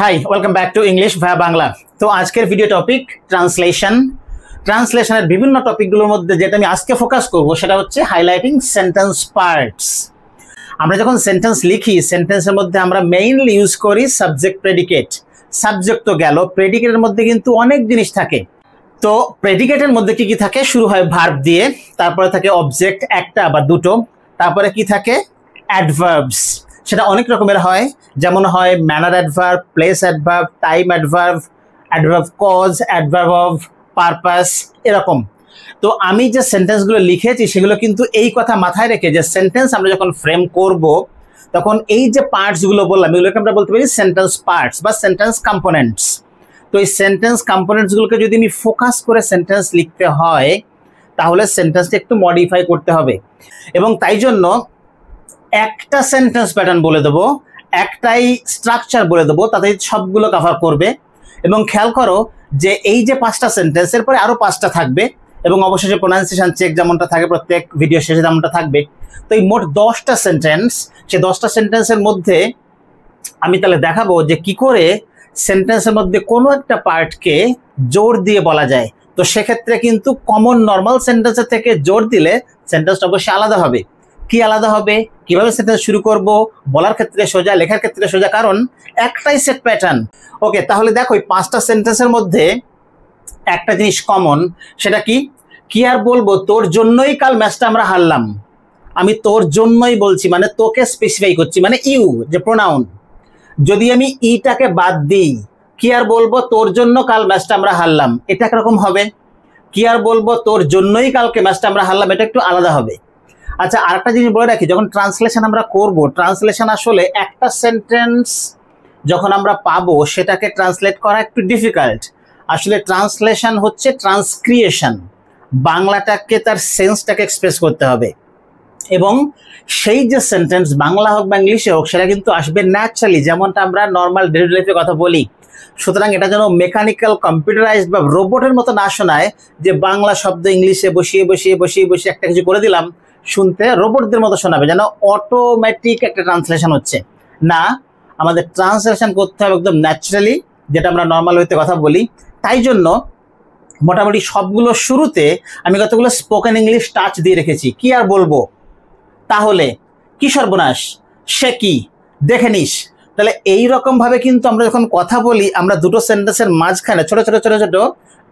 High, welcome back to English via Bangla. তো আজকের video topic ট্রান্সলেশনের বিভিন্ন টপিকগুলোর মধ্যে যেটা আমি আজকে ফোকাস করব সেটা হচ্ছে হাইলাইটিং সেন্টেন্স পার্টস। আমরা যখন সেন্টেন্স লিখি, সেন্টেন্সের মধ্যে আমরা মেইনলি ইউজ করি সাবজেক্ট প্রেডিকেট। সাবজেক্ট তো গেল, প্রেডিকেটের মধ্যে কিন্তু অনেক জিনিস থাকে। তো প্রেডিকেটের মধ্যে কি কি থাকে? শুরু হয় ভার্ব দিয়ে, তারপরে থাকে অবজেক্ট একটা বা দুটো, তারপরে কি থাকে অ্যাডভার্বস। সেটা অনেক রকমের হয়, যেমন হয় manner adverb, place adverb, time adverb, adverb cause, adverb of purpose, এরকম। তো আমি যে সেন্টেন্সগুলো লিখেছি সেগুলো কিন্তু এই কথা মাথায় রেখে যে সেন্টেন্স আমরা যখন ফ্রেম করব তখন এই যে পার্টসগুলো বললাম এগুলোকে আমরা বলতে পারি সেন্টেন্স পার্টস বা সেন্টেন্স কম্পোনেন্টস। তো এই সেন্টেন্স কম্পোনেন্টসগুলোকে যদি আমি ফোকাস করে সেন্টেন্স লিখতে হয় তাহলে সেন্টেন্সটা একটু মডিফাই করতে হবে, এবং তাই জন্য একটা সেন্টেন্স প্যাটার্ন বলে দেবো, একটাই স্ট্রাকচার বলে দেবো, তাতে সবগুলো কভার করবে। এবং খেয়াল করো যে এই যে 5টা সেন্টেন্সের পরে আরও 5টা থাকবে, এবং অবশেষে প্রোনাউন্সিয়েশন চেক যেমনটা থাকে প্রত্যেক ভিডিও শেষে তেমনটা থাকবে। তো এই মোট 10টা সেন্টেন্স, সেই 10টা সেন্টেন্সের মধ্যে আমি তাহলে দেখাবো যে কি করে সেন্টেন্সের মধ্যে কোনো একটা পার্টকে জোর দিয়ে বলা যায়। তো সেক্ষেত্রে কিন্তু কমন নর্মাল সেন্টেন্সের থেকে জোর দিলে সেন্টেন্সটা অবশ্যই আলাদা হবে। কি আলাদা হবে, কিভাবে সেন্টেন্স শুরু করব, বলার ক্ষেত্রে সোজা, লেখার ক্ষেত্রে সোজা, কারণ একটাই সেট প্যাটার্ন। ওকে, তাহলে দেখো এই 5টা সেন্টেন্সের মধ্যে একটা জিনিস কমন, সেটা কি? কি আর বলবো, তোর জন্যই কাল ম্যাচটা আমরা হারলাম। আমি তোর জন্যই বলছি, মানে তোকে স্পেসিফাই করছি, মানে ইউ যে প্রোনাউন। যদি আমি ইটাকে বাদ দিই, কি আর বলবো তোর জন্য কাল ম্যাচটা আমরা হারলাম, এটা একরকম হবে। কি আর বলবো তোর জন্যই কালকে ম্যাচটা আমরা হারলাম, এটা একটু আলাদা হবে। আচ্ছা, আরেকটা জিনিস বলে রাখি, যখন ট্রান্সলেশন আমরা করব, ট্রান্সলেশন আসলে একটা সেন্টেন্স যখন আমরা পাবো সেটাকে ট্রান্সলেট করা একটু ডিফিকাল্ট। আসলে ট্রান্সলেশন হচ্ছে ট্রান্সক্রিয়েশন, বাংলাটাকে তার সেন্সটাকে এক্সপ্রেস করতে হবে, এবং সেই যে সেন্টেন্স বাংলা হোক বা ইংলিশে হোক সেটা কিন্তু আসবে ন্যাচারালি, যেমনটা আমরা নর্মাল ডেইলি লাইফে কথা বলি। সুতরাং এটা যেন মেকানিক্যাল, কম্পিউটারাইজড বা রোবটের মতো না শোনায় যে বাংলা শব্দ ইংলিশে বসিয়ে বসিয়ে বসিয়ে বসিয়ে একটা কিছু করে দিলাম, শুনতে রোবটদের মতো শোনাবে, যেন অটোমেটিক একটা ট্রান্সলেশন হচ্ছে। না, আমাদের ট্রান্সলেশন করতে হবে একদম ন্যাচারালি, যেটা আমরা নর্মাল হইতে কথা বলি। তাই জন্য মোটামুটি সবগুলো শুরুতে আমি কতগুলো স্পোকেন ইংলিশ টাচ দিয়ে রেখেছি। কি আর বলবো, তাহলে, কি সর্বনাশ, সে কি, দেখে নিস। তাহলে এইরকম ভাবে কিন্তু আমরা যখন কথা বলি আমরা দুটো সেন্টেন্সের মাঝখানে ছোট ছোট ছোট ছোট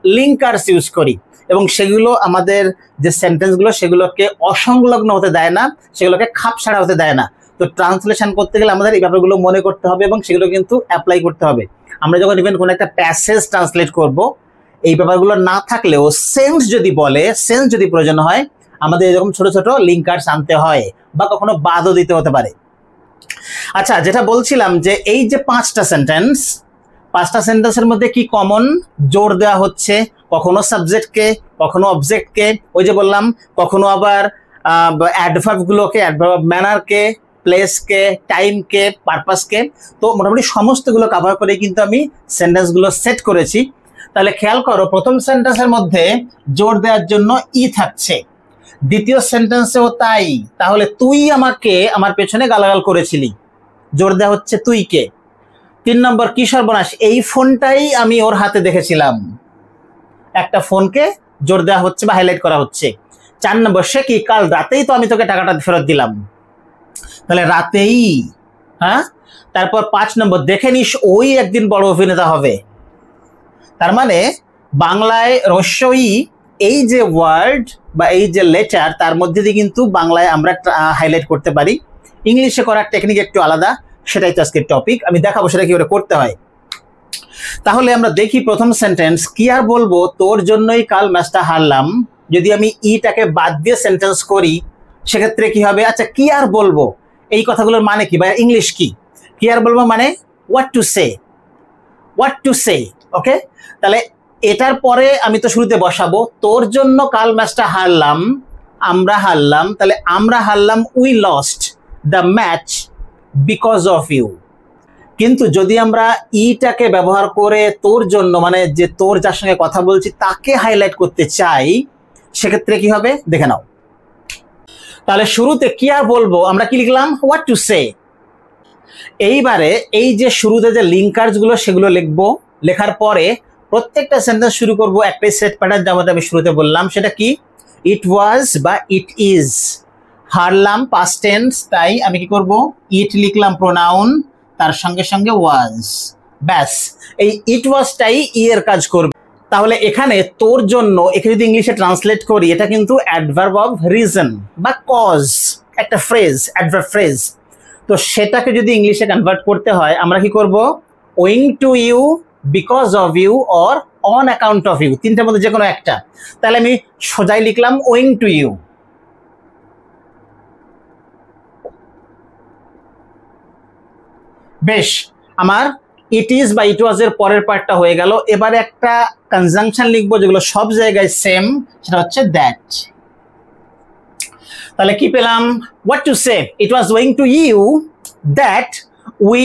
লিঙ্কার্স ইউজ করি, এবং সেগুলো আমাদের যে সেন্টেন্সগুলো সেগুলোকে অসংলগ্ন হতে দেয় না, সেগুলোকে খাপ ছাড়া হতে দেয় না। তো ট্রান্সলেশন করতে গেলে আমাদের এই ব্যাপারগুলো মনে করতে হবে এবং সেগুলো কিন্তু অ্যাপ্লাই করতে হবে। আমরা যখন ইভেন কোনো একটা প্যাসেজ ট্রান্সলেট করব, এই ব্যাপারগুলো না থাকলেও সেন্স যদি বলে, সেন্স যদি প্রয়োজন হয়, আমাদের এরকম ছোট ছোট লিঙ্কার্স আনতে হয়, বা কখনো বাদও দিতে হতে পারে। আচ্ছা, যেটা বলছিলাম যে এই যে 5টা সেন্টেন্সের মধ্যে কি কমন? জোর দেওয়া হচ্ছে কখনো সাবজেক্টকে, কখনো অবজেক্টকে, ওই যে বললাম, কখনো আবার অ্যাডভার্বগুলোকে, অ্যাডভার্ব অফ ম্যানারকে, প্লেসকে, টাইমকে, পারপাসকে। তো মোটামুটি সমস্তগুলো কভার করে কিন্তু আমি সেন্টেন্সগুলো সেট করেছি। তাহলে খেয়াল করো, প্রথম সেন্টেন্সের মধ্যে জোর দেওয়ার জন্য ই থাকছে, দ্বিতীয় সেন্টেন্সেও তাই। তাহলে তুই আমাকে আমার পেছনে গালাগাল করেছিলি, জোর দেওয়া হচ্ছে তুইকে। 3 নম্বর, কি সর্বনাশ, এই ফোনটাই আমি ওর হাতে দেখেছিলাম, একটা ফোনকে জোর দেওয়া হচ্ছে বা হাইলাইট করা হচ্ছে। 4 নম্বর, সে কি, কাল রাতেই তো আমি তোকে টাকাটা ফেরত দিলাম, তাহলে রাতেই। হ্যাঁ, তারপর 5 নম্বর, দেখে নিস ওই একদিন বড় অভিনেতা হবে। তার মানে বাংলায় রস্যই, এই যে ওয়ার্ড বা এই যে লেটার, তার মধ্যে দিয়ে কিন্তু বাংলায় আমরা হাইলাইট করতে পারি। ইংলিশে করার টেকনিক একটু আলাদা, সেটাই তো আজকের টপিক, আমি দেখাবো সেটা কিভাবে করতে হয়। তাহলে আমরা দেখি প্রথম সেন্টেন্স, কি আর বলবো তোর জন্যই কাল ম্যাচটা হারলাম। যদি আমি ইটাকে বাদ দিয়ে সেন্টেন্স করি সেক্ষেত্রে কি হবে? আচ্ছা, কি আর বলবো, এই কথাগুলোর মানে কি, বা ইংলিশ কি? কি আর বলবো মানে what to say, what to say. Okay, তাহলে এটার পরে আমি তো শুরুতে বসাবো তোর জন্য কাল ম্যাচটা হারলাম, আমরা হারলাম। তাহলে আমরা হারলাম, we lost the match because of you. কিন্তু যদি আমরা ইটাকে ব্যবহার করে তোর জন্য, মানে যে তোর যার সঙ্গে কথা বলছি তাকে হাইলাইট করতে চাই, সেক্ষেত্রে কি হবে দেখে নাও। তাহলে শুরুতে কি আর বলবো আমরা কি লিখলাম, হোয়াট টু সে। এইবারে এই যে শুরুতে যে লিঙ্কার্স গুলো সেগুলো লিখবো, লেখার পরে প্রত্যেকটা সেন্টেন্স শুরু করব একটাই সেট প্যাটার্ন, যেমন আমি শুরুতে বললাম। সেটা কি? ইট ওয়াজ বা ইট ইজ। হারলাম পাস্ট টেন্স, তাই আমি কি করব? ইট লিখলাম প্রোনাউন, তার সঙ্গে সঙ্গে ওয়াজ। ব্যাস, এই ইট ওয়াজটাই ই এর কাজ করবে। তাহলে এখানে তোর জন্য, একে যদি ইংলিশে ট্রান্সলেট করি, এটা কিন্তু অ্যাডভার্ব অফ রিজন বা কজ, একটা ফ্রেজ, অ্যাডভার্ব ফ্রেজ। তো সেটাকে যদি ইংলিশে কনভার্ট করতে হয় আমরা কি করব? Owing to you, because of you, or on account of you, তিনটার মধ্যে যে কোনো একটা। তাহলে আমি সোজাই লিখলাম ওয়িং টু ইউ। বেশ, আমার ইট ইজ বা ইট ওয়াজ এর পরের পার্টটা হয়ে গেল। এবারে একটা কনজাংশন লিখবো যেগুলো সব জায়গায় সেম, সেটা হচ্ছে দ্যাট। তাহলে কি পেলাম? What to say, it was owing to you that we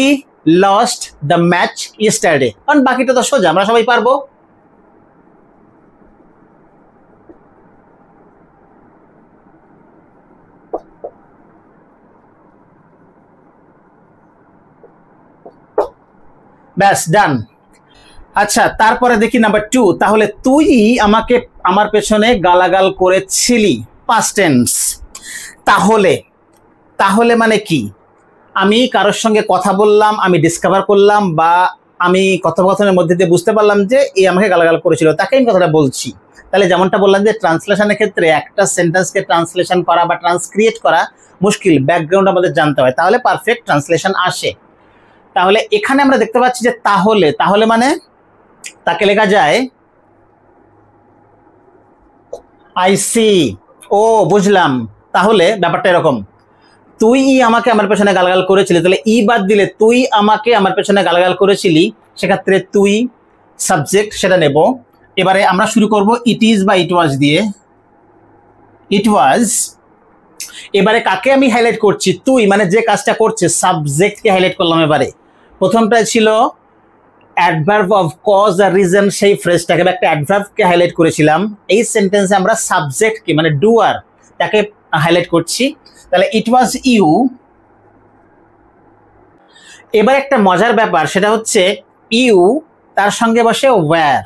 lost the match yesterday. কারণ বাকিটা তো সোজা, আমরা সবাই পারবো। ব্যাস, ডান। আচ্ছা, তারপরে দেখি নাম্বার 2। তাহলে তুই আমাকে, আমার পেছনে গালাগাল করেছিলি, পাস্ট টেন্স। তাহলে, তাহলে মানে কি? আমি কারোর সঙ্গে কথা বললাম, আমি ডিসকভার করলাম, বা আমি কথোপকথনের মধ্যে দিয়ে বুঝতে পারলাম যে এ আমাকে গালাগাল করেছিল, তাকে আমি কথাটা বলছি। তাহলে যেমনটা বললাম যে ট্রান্সলেশনের ক্ষেত্রে একটা সেন্টেন্সকে ট্রান্সলেশন করা বা ট্রান্সক্রিয়েট করা মুশকিল, ব্যাকগ্রাউন্ড আমাদের জানতে হয়, তাহলে পারফেক্ট ট্রান্সলেশন আসে। তাহলে এখানে আমরা দেখতে পাচ্ছি যে তাহলে, তাহলে মানে তাকে লেখা যায় আই সি। ও, বুঝলাম। তাহলে ব্যাপারটা এরকম, তুই আমাকে আমার পেছনে গালাগাল করেছিলি, তাহলে ই বাদ দিলে তুই আমাকে আমার পেছনে গালাগাল করেছিলি, সেক্ষেত্রে তুই সাবজেক্ট, সেটা নেব। এবারে আমরা শুরু করব ইট ইজ বা ইট ওয়াজ দিয়ে। ইট ওয়াজ, এবারে কাকে আমি হাইলাইট করছি? তুই, মানে যে কাজটা করছে, সাবজেক্টকে হাইলাইট করলাম। এবারে প্রথমটা ছিল অ্যাডভার্ব অফ কজ আর রিজন, সেই ফ্রেজটাকে বা একটা অ্যাডভার্বকে হাইলাইট করেছিলাম। এই সেন্টেন্সে আমরা সাবজেক্টকে, মানে ডুয়ার, তাকে হাইলাইট করছি। তাহলে ইট ওয়াজ ইউ। এবার একটা মজার ব্যাপার, সেটা হচ্ছে ইউ তার সঙ্গে বসে ওয়্যার,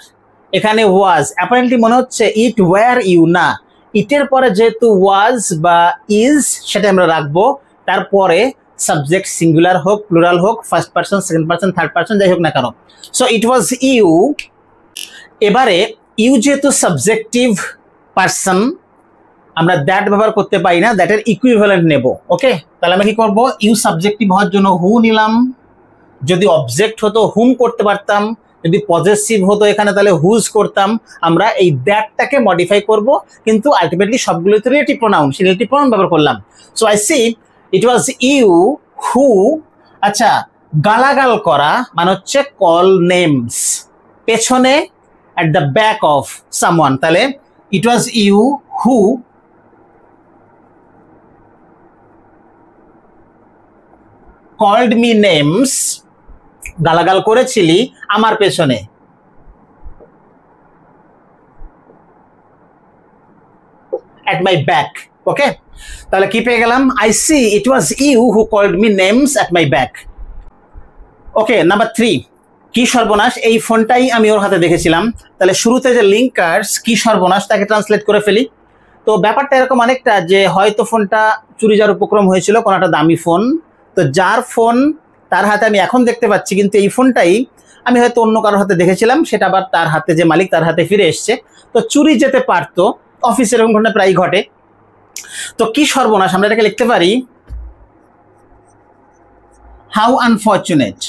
এখানে ওয়াজ। অ্যাপারেন্টলি মনে হচ্ছে ইট ওয়্যার ইউ, না, ইটের পরে যেহেতু ওয়াজ বা ইজ সেটা আমরা রাখবো, তারপরে সাবজেক্ট সিঙ্গুলার হোক, প্লুরাল হোক, first person, second person, third person, যাই হোক না কেন। So it was you. এবারে ইউ যেহেতু সাবজেক্টিভ পারসন, আমরা দ্যাট ব্যবহার করতে পারি না, দ্যাটের ইকুইভ্যালেন্ট নেব। ওকে, তাহলে আমরা কি করবো? ইউ সাবজেক্টিভ হওয়ার জন্য হু নিলাম, যদি অবজেক্ট হতো হুম করতে পারতাম, যদি পজেসিভ হতো এখানে তাহলে হুজ করতাম। আমরা এই দ্যাটটাকে মডিফাই করব, কিন্তু আলটিমেটলি সবগুলোতে রিলেটিভ প্রোনাউন, সেই রিলেটিভ প্রোনাউন ব্যবহার করলাম। So I see it was you who. আচ্ছা, গালাগাল করা মানে হচ্ছে কল নেমস, পেছনে, at the back of someone. তাহলে it was you who called me names, গালাগাল করেছিলি আমার পেছনে। at my back. ওকে, তাহলে কি পেয়ে গেলাম? I see it was you who called me names at my back. Okay, number 3, কি সর্বনাশ, এই ফোনটাই আমি ওর হাতে দেখেছিলাম। তাহলে শুরুতে যে লিঙ্কার্স কি সর্বনাশ, তাকে ট্রান্সলেট করে ফেলি। তো ব্যাপারটা এরকম অনেকটা যে হয়তো ফোনটা চুরি যাওয়ার উপক্রম হয়েছিল, কোনো একটা দামি ফোন, তো যার ফোন তার হাতে আমি এখন দেখতে পাচ্ছি, কিন্তু এই ফোনটাই আমি হয়তো অন্য কারোর হাতে দেখেছিলাম, সেটা আবার তার হাতে, যে মালিক তার হাতে ফিরে এসছে। তো চুরি যেতে পারতো, অফিসে এরকম ঘটনা প্রায় ঘটে। তো কি সর্বনাশ, আমরা এটাকে লিখতে পারি হাউ আনফরচুনেট।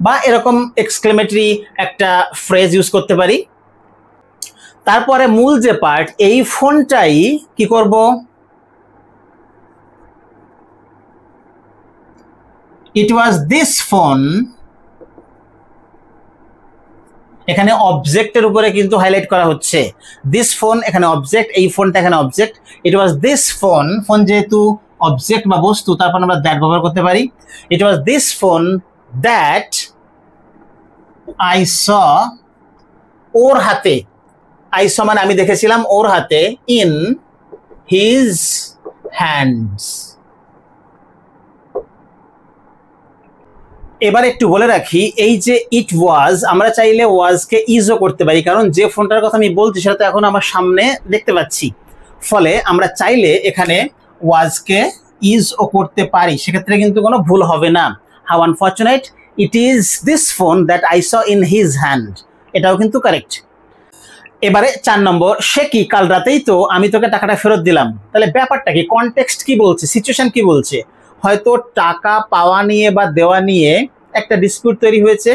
বা এরকম এক্সক্লেমেটরি একটা ফ্রেজ ইউজ করতে পারি। তারপরে মূল যে পার্ট, এই ফোনটাই কি করব? ইট ওয়াজ দিস ফোন। এখানে অবজেক্টের উপরে কিন্তু হাইলাইট করা হচ্ছে, দিস ফোন এখানে অবজেক্ট, এই ফোনটা এখানে object. It was this phone, phone যেহেতু অবজেক্ট বা বস্তু, তারপর আমরা দ্যাট ব্যবহার করতে পারি। It was this phone that I saw, ওর হাতে, আই স মানে আমি দেখেছিলাম, ওর হাতে, ইন his hands. এবার একটু বলে রাখি, এই যে ইট ওয়াজ, আমরা চাইলে ওয়াজকে ইজও করতে পারি, কারণ যে ফোনটার কথা আমি বলছি সেটা তো এখন আমার সামনে দেখতে পাচ্ছি, ফলে আমরা চাইলে এখানে ওয়াজকে ইজও করতে পারি, সেক্ষেত্রে কিন্তু কোনো ভুল হবে না। How unfortunate, it is this phone that I saw in his hand, এটাও কিন্তু কারেক্ট। এবারে 4 নম্বর, সে কি কাল রাতেই তো আমি তোকে টাকাটা ফেরত দিলাম। তাহলে ব্যাপারটা কি, কনটেক্সট কি বলছে, সিচুয়েশন কি বলছে? হয়তো টাকা পাওয়া নিয়ে বা দেওয়া নিয়ে একটা ডিসপিউট তৈরি হয়েছে,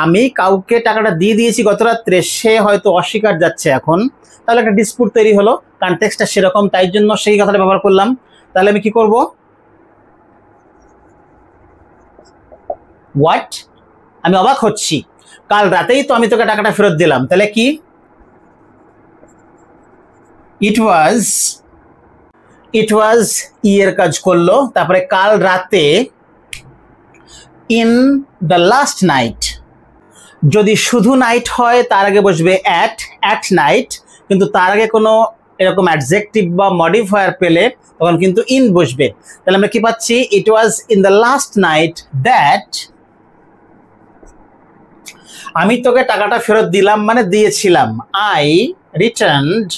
আমি কাউকে টাকাটা দিয়ে দিয়েছি গত রাত্রে, সে হয়তো অস্বীকার যাচ্ছে এখন, তাহলে একটা ডিসপিউট তৈরি হলো, কনটেক্সটটা সেরকম, তাই জন্য সেই কথাটা ব্যবহার করলাম। তাহলে আমি কি করব, হোয়াট, আমি অবাক হচ্ছি, কাল রাতেই তো আমি তোকে টাকাটা ফেরত দিলাম, তাহলে কি, ইট ওয়াজ এর কাজ করলো, তারপরে কাল রাতে, ইন দ্য লাস্ট নাইট, যদি শুধু নাইট হয় তার আগে বসবে অ্যাট নাইট, কিন্তু তার আগে কোনো এরকম অ্যাডজেক্টিভ বা মডিফায়ার পেলে তখন কিন্তু ইন বসবে। তাহলে আমরা কি পাচ্ছি, it was in the last night that, আমি তোকে টাকাটা ফেরত দিলাম মানে দিয়েছিলাম, I returned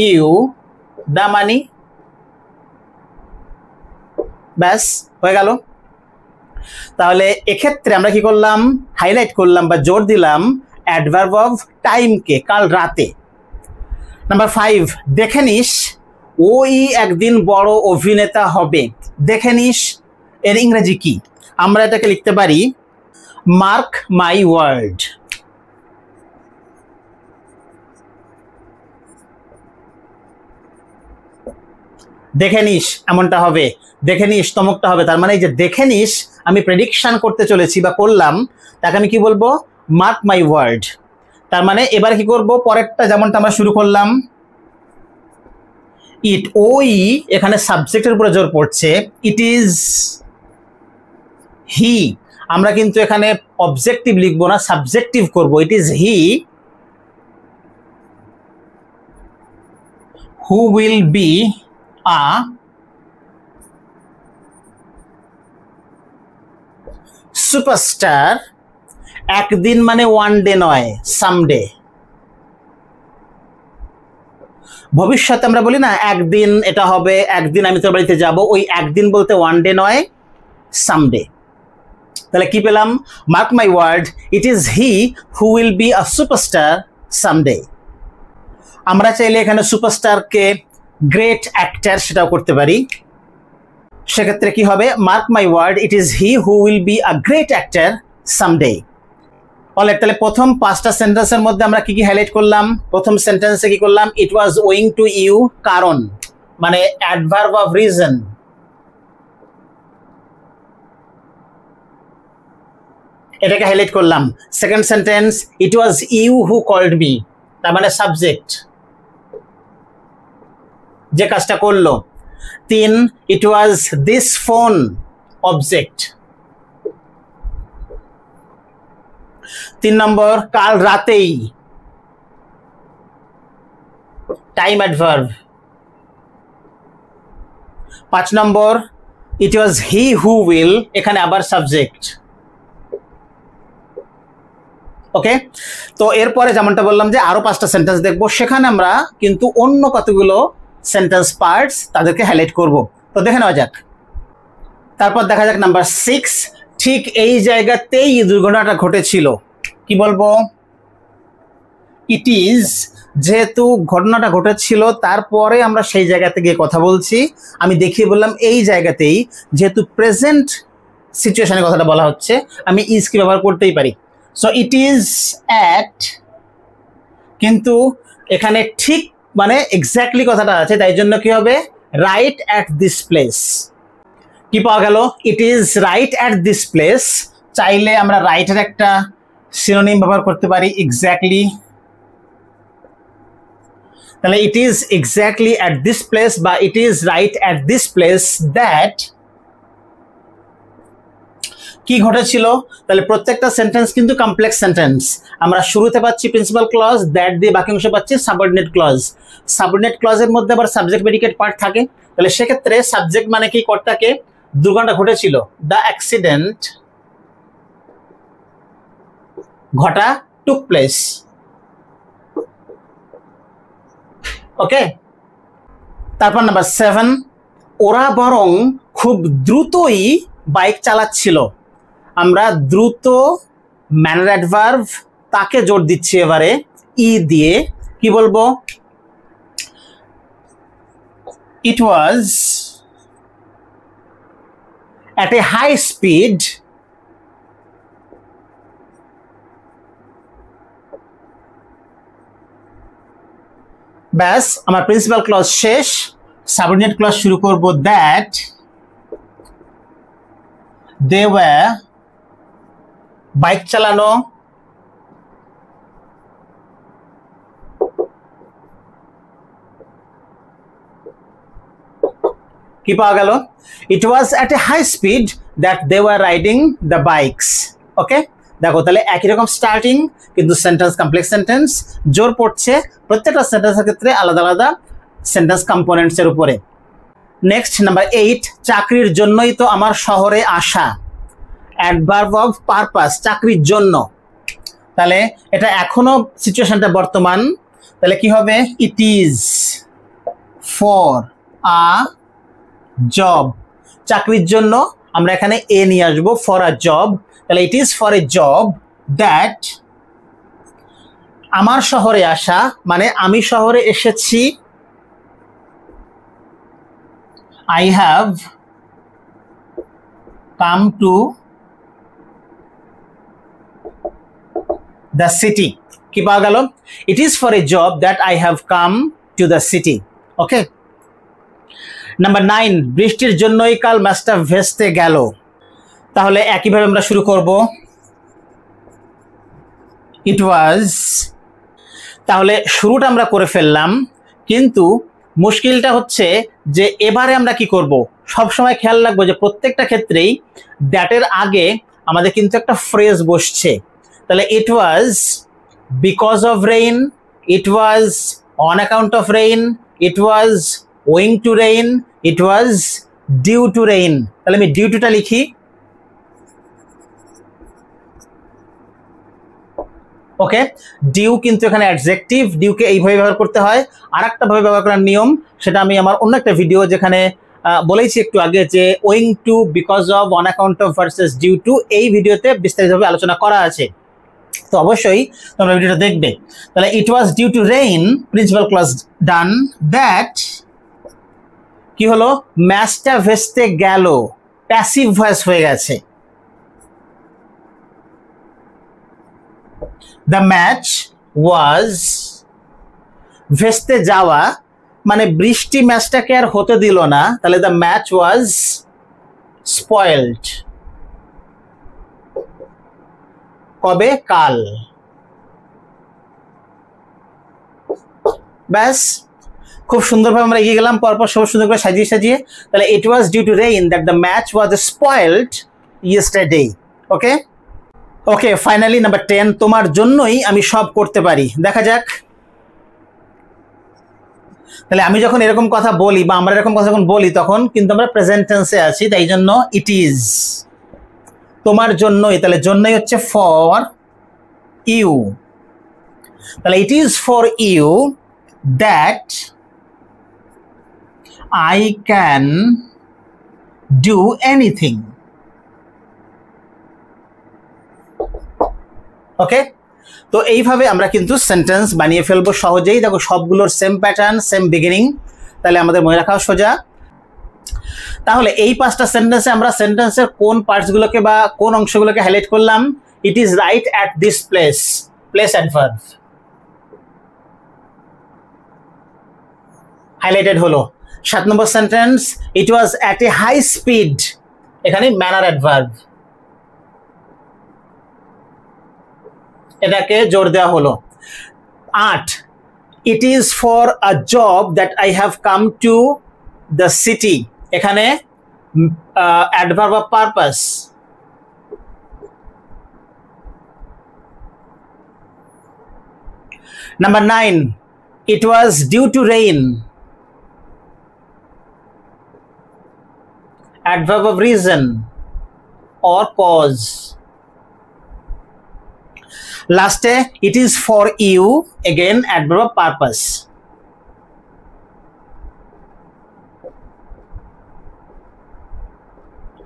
you the money, ব্যাস হয়ে গেল। তাহলে এক্ষেত্রে আমরা কি করলাম, হাইলাইট করলাম বা জোর দিলাম অ্যাডভার্ব অফ টাইমকে, কাল রাতে। নাম্বার 5, দেখে নিস ওই একদিন বড় অভিনেতা হবে। দেখে নিস এর ইংরেজি কি, আমরা এটাকে লিখতে পারি মার্ক মাই ওয়ার্ড। দেখে নিস এমনটা হবে, দেখে নিস তমকটা হবে, তার মানে এই যে দেখে নিস আমি প্রেডিকশন করতে চলেছি বা করলাম, তাকে আমি কি বলবো, মার্ক মাই ওয়ার্ড। তার মানে এবার কি করব, পরেরটা যেমনটা আমরা শুরু করলাম, ইট, ওই এখানে সাবজেক্টের উপরে জোর পড়ছে, ইট ইজ হি, আমরা কিন্তু এখানে অবজেক্টিভ লিখবো না, সাবজেক্টিভ করব, ইট is he who will be a superstar, একদিন মানে ওয়ান ডে নয়, সামডে। ভবিষ্যতে আমরা বলি না একদিন এটা হবে, একদিন আমি তোর বাড়িতে যাব, ওই একদিন বলতে ওয়ান ডে নয়, সামডে। তাহলে কি পেলাম, mark my word, it is he who will be a superstar someday. আমরা চাইলে এখানে সুপারস্টারকে গ্রেট অ্যাক্টর সেটাও করতে পারি, সেক্ষেত্রে কি হবে, mark my word, it is he who will be a great actor someday. Alright, তাহলে প্রথম 5টা সেন্টেন্সের মধ্যে আমরা কি কি হাইলাইট করলাম, প্রথম সেন্টেন্সে কি করলাম, it was owing to you, কারণ মানে অ্যাডভার্ব অফ রিজন, এটাকে হাইলাইট করলাম। Second sentence, it was you who called me, তার মানে সাবজেক্ট, যে কাজটা করলো। 3, it was this phone, object. 3 number, কাল রাতেই, time adverb. 5 number, it was he who will, এখানে আবার সাবজেক্ট। ওকে, তো এরপরে যেমনটা বললাম যে আরো 5টা সেন্টেন্স দেখবো, সেখানে আমরা কিন্তু অন্য কতগুলো সেন্টেন্স পার্টস তাদেরকে হাইলাইট করব। তো দেখে নেওয়া যাক। তারপর দেখা যাক নাম্বার 6, ঠিক এই জায়গাতেই দুর্ঘটনাটা ঘটেছিল। কি বলবো, ইট ইজ, যেহেতু ঘটনাটা ঘটেছিল তারপরে আমরা সেই জায়গাতে গিয়ে কথা বলছি, আমি দেখিয়ে বললাম এই জায়গাতেই, যেহেতু প্রেজেন্ট সিচুয়েশনের কথাটা বলা হচ্ছে, আমি ইজ কি ব্যবহার করতেই পারি। সো ইট ইজ অ্যাট, কিন্তু এখানে ঠিক মানে এক্স্যাক্টলি কথাটা আছে, তাই জন্য কি হবে, রাইট অ্যাট দিস প্লেস। কি পাওয়া গেল, ইট is right at this place. চাইলে আমরা রাইটের একটা সিনোনিম ব্যবহার করতে পারি, এক্স্যাক্টলি। তাহলে it is exactly at this place বা it is right at this place that কি ঘটেছিল? তাহলে প্রত্যেকটা সেন্টেন্স কিন্তু কমপ্লেক্স সেন্টেন্স। আমরা শুরুতে পাচ্ছি প্রিন্সিপাল ক্লজ, দ্যাট দিয়ে বাকি অংশ পাচ্ছি সাবঅর্ডিনেট ক্লজ। সাবঅর্ডিনেট ক্লজের মধ্যে আবার সাবজেক্ট প্রেডিকেট পার্ট থাকে। তাহলে সেক্ষেত্রে সাবজেক্ট মানে কি? কর্তাকে দুর্ঘটনা ঘটেছিল, দ্য অ্যাক্সিডেন্ট ঘটা টুক প্লেস। ওকে, তারপর নাম্বার 7, ওরা বরং খুব দ্রুতই বাইক চালাচ্ছিল। আমরা দ্রুত ম্যানার অ্যাডভার্ব, তাকে জোর দিচ্ছি এবারে ই দিয়ে। কি বলবো? It was at a high speed ব্যাস, আমার প্রিন্সিপাল ক্লজ শেষ। সাবঅর্ডিনেট ক্লজ শুরু করব, দ্যাট দে ওয়্যার, বাইক চালানো, কি পাওয়া গেল? It was at a high speed that they were riding the bikes. Okay, দেখো তাহলে একই রকম স্টার্টিং, কিন্তু সেন্টেন্স কমপ্লেক্স সেন্টেন্স, জোর পড়ছে প্রত্যেকটা সেন্টেন্সের ক্ষেত্রে আলাদা আলাদা সেন্টেন্স কম্পোনেন্টস এর উপরে। নেক্সট নাম্বার 8, চাকরির জন্যই তো আমার শহরে আসা। অ্যাডভার্ব অফ পারপাস, চাকরির জন্য। তাহলে এটা এখনো সিচুয়েশনটা বর্তমান, তাহলে কি হবে? ইট ইজ ফর আ জব, চাকরির জন্য আমরা এখানে এ নিয়ে আসবো, ফর আ জব। তাহলে it is for a job that, আমার শহরে আসা মানে আমি শহরে এসেছি, I have come to the city. কি পাওয়া গেল? It is for a job that I have come to the city. Okay. Number 9, বৃষ্টির জন্যই কাল ম্যাচটা ভেস্তে গেল। তাহলে একইভাবে আমরা শুরু করব, it was। তাহলে শুরুটা আমরা করে ফেললাম, কিন্তু মুশকিলটা হচ্ছে যে এবারে আমরা কি করব? সব সময় খেয়াল রাখবো যে প্রত্যেকটা ক্ষেত্রেই দ্যাটের আগে আমাদের কিন্তু একটা ফ্রেজ বসছে। তাহলে it was because of rain, it was on account of rain, it was owing to rain, it was due to rain. তাহলে আমি ডিউ টুটা লিখি। ওকে, ডিউ কিন্তু এখানে অ্যাডজেক্টিভ, ডিউকে এইভাবে ব্যবহার করতে হয়। আর একটা ভাবে ব্যবহার করার নিয়ম, সেটা আমি আমার অন্য একটা ভিডিও যেখানে বলেছি একটু আগে, যে owing to, because of, on account of versus due to, এই ভিডিওতে বিস্তারিতভাবে আলোচনা করা আছে, তো অবশ্যই তোমরা ভিডিওটা দেখবে। তাহলে it was due to rain, principal clause done, that কি হলো? ম্যাচটা ভেস্তে গেল, প্যাসিভ ভয়েস হয়ে গেছে। The match was, ভেস্তে যাওয়া মানে বৃষ্টি ম্যাচটাকে আর হতে দিল না, তাহলে the match was spoiled। কবে? কাল। ব্যাস, খুব সুন্দরভাবে আমরা এগিয়ে গেলাম, পরপর সব সুন্দর করে সাজিয়ে সাজিয়ে। তাহলে it was due to rain that the match was spoiled yesterday। Okay okay, finally number 10, তোমার জন্যই আমি সব করতে পারি। দেখা যাক। তাহলে আমি যখন এরকম কথা বলি বা আমরা এরকম কথা যখন বলি, তখন কিন্তু আমরা প্রেজেন্ট টেন্সে আছি, তাই জন্য ইট ইজ তোমার জন্যই। তাহলে জন্যই হচ্ছে ফর ইউ। তাহলে it is for you that I can do anything. Okay, তো এইভাবে আমরা কিন্তু সেন্টেন্স বানিয়ে ফেলবো সহজেই। দেখো সবগুলোর সেম প্যাটার্ন, সেম বিগিনিং, তাহলে আমাদের মনে রাখা সোজা। তাহলে এই 5টা সেন্টেন্সে আমরা সেন্টেন্সের কোন পার্টসগুলোকে বা কোন অংশগুলোকে হাইলাইট করলাম? It is right at this place, place adverb highlighted হলো। 7 নম্বর sentence, it was at a high speed, এখানে ম্যানার অ্যাডভার্ব, এটাকে জোর দেওয়া হলো। 8, it is for a job that I have come to the city, এখানে adverb of purpose Number 9, it was due to rain. Adverb of reason or cause. Last, it is for you, again adverb of purpose.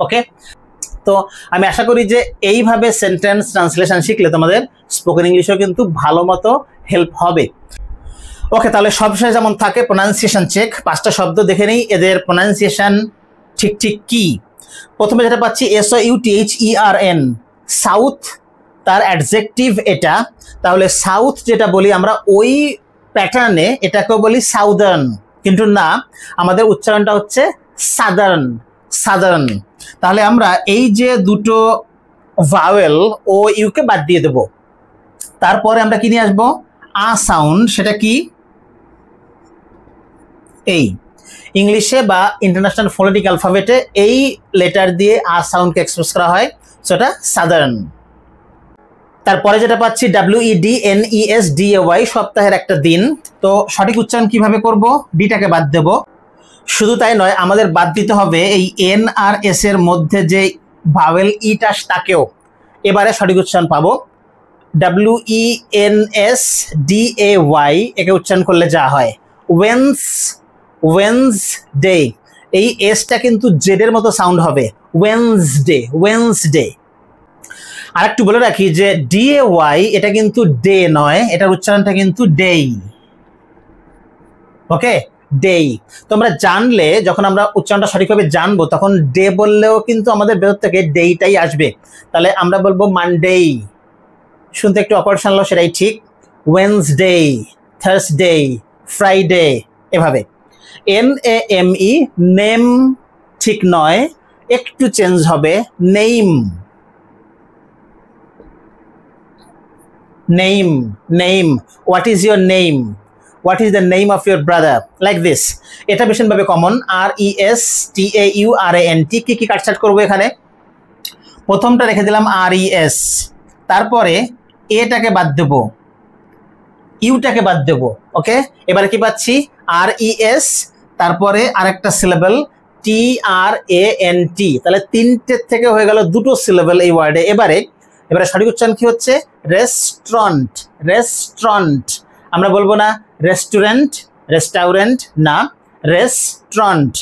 ওকে, তো আমি আশা করি যে এইভাবে sentence translation শিখলে তোমাদের spoken ইংলিশও কিন্তু ভালো মতো হেল্প হবে। ওকে, তাহলে সবশেষে যেমন থাকে প্রোনাউন্সিয়েশন চেক। 5টা শব্দ দেখে নেই, এদের প্রোনাউন্সিয়েশন ঠিক ঠিক কি। প্রথমে যেটা পাচ্ছি SOUTHERN, সাউথ, তার অ্যাডজেক্টিভ এটা। তাহলে সাউথ যেটা বলি আমরা ওই প্যাটার্নে এটাকেও বলি সাউদার্ন, কিন্তু না, আমাদের উচ্চারণটা হচ্ছে সাদার্ন, সাদার্ন। তাহলে আমরা এই যে দুটো ভাওয়েল ও ইউকে বাদ দিয়ে দেব, তারপরে আমরা কি নিয়ে আসবো আ সাউন্ড। সেটা কি? এই ইংলিশে বা ইন্টারন্যাশনাল ফোনেটিক অ্যালফাবেটে এই লেটার দিয়ে আ সাউন্ডকে এক্সপ্রেস করা হয়, সেটা সাদার্ন। তারপরে যেটা পাচ্ছি WEDNESDAY, সপ্তাহের একটা দিন। তো সঠিক উচ্চারণ কিভাবে করব? ডিটাকে বাদ দেব। শুধু তাই নয়, আমাদের বাদ দিতে হবে এই এন আর এস এর মধ্যে যে ভাওয়েল ইটা, তাকেও। এবারে সঠিক উচ্চারণ পাবো WENSDAY, একে উচ্চারণ করলে যা হয় ওয়েন্সডে। এই এসটা কিন্তু জেডের মতো সাউন্ড হবে, ওয়েন্সডে, ওয়েন্সডে। আর একটু বলে রাখি যে DAY এটা কিন্তু ডে নয়, এটার উচ্চারণটা কিন্তু ডেই। ওকে, ডেই। তোমরা জানলে, যখন আমরা উচ্চারণটা সঠিকভাবে জানবো তখন ডে বললেও কিন্তু আমাদের ভেতর থেকে ডেইটাই আসবে। তাহলে আমরা বলবো মানডেই, শুনতে একটু অপারেশন হলো, সেটাই ঠিক। ওয়েন্সডে, থার্সডে, ফ্রাইডে, এভাবে। NAME, নেম ঠিক নয়, একটু চেঞ্জ হবে, name, name, name. What is your name? What is the name of your brother? Like this. এটা ভীষণভাবে কমন। RESTAURANT। কি কি কাটছাট করবো এখানে? প্রথমটা রেখে দিলাম RES, তারপরে এটাকে বাদ দেব, ইউটাকে বাদ দেব। ওকে, এবারে কি পাচ্ছি? RES, তারপরে আরেকটা সিলেবল TRANT। তাহলে তিনটের থেকে হয়ে গেল দুটো সিলেবল এই ওয়ার্ডে। এবারে সঠিক উচ্চারণ কি হচ্ছে? Restaurant, restaurant. আমরা বলবো না রেস্টুরেন্ট, রেস্টাউরেন্ট, না, রেস্টুরেন্ট।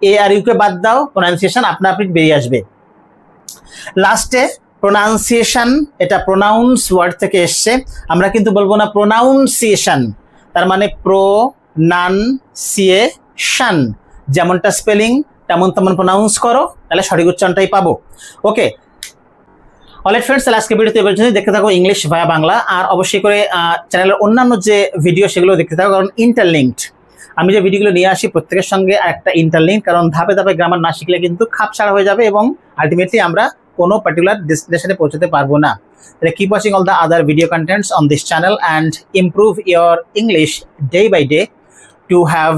এ আর ইউকে বাদ দাও, প্রোনাউন্সিয়েশন আপনা আপনি বেরিয়ে আসবে। লাস্টে প্রোনাউন্সিয়েশন, এটা প্রোনাউন্স ওয়ার্ড থেকে এসছে, আমরা কিন্তু বলবো না প্রোনাউন্সিয়েশন, তার মানে প্রোনাউন্সিয়েশন। যেমনটা স্পেলিং তেমন তেমন প্রোনাউন্স করো, তাহলে সঠিক উচ্চারণটাই পাবো। ওকে, অলরাইট ফ্রেন্ডস, তাহলে আজকে ভিডিওতে এবার যদি দেখতে থাকো ইংলিশ ভায়া বাংলা, আর অবশ্যই করে চ্যানেলের অন্যান্য যে ভিডিও সেগুলো দেখতে থাকো, কারণ ইন্টারলিঙ্কড। আমি যে ভিডিওগুলো নিয়ে আসি প্রত্যেকের সঙ্গে একটা ইন্টারলিঙ্ক, কারণ ধাপে ধাপে গ্রামার না শিখলে কিন্তু খাপছাড়া হয়ে যাবে এবং আলটিমেটলি আমরা কোনো পার্টিকুলার ডেস্টিনেশনে পৌঁছতে পারবো না। তাহলে keep watching all the other video contents on this channel and improve your English day by day to have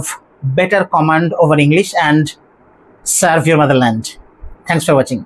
better command over English and serve your motherland. Thanks for watching.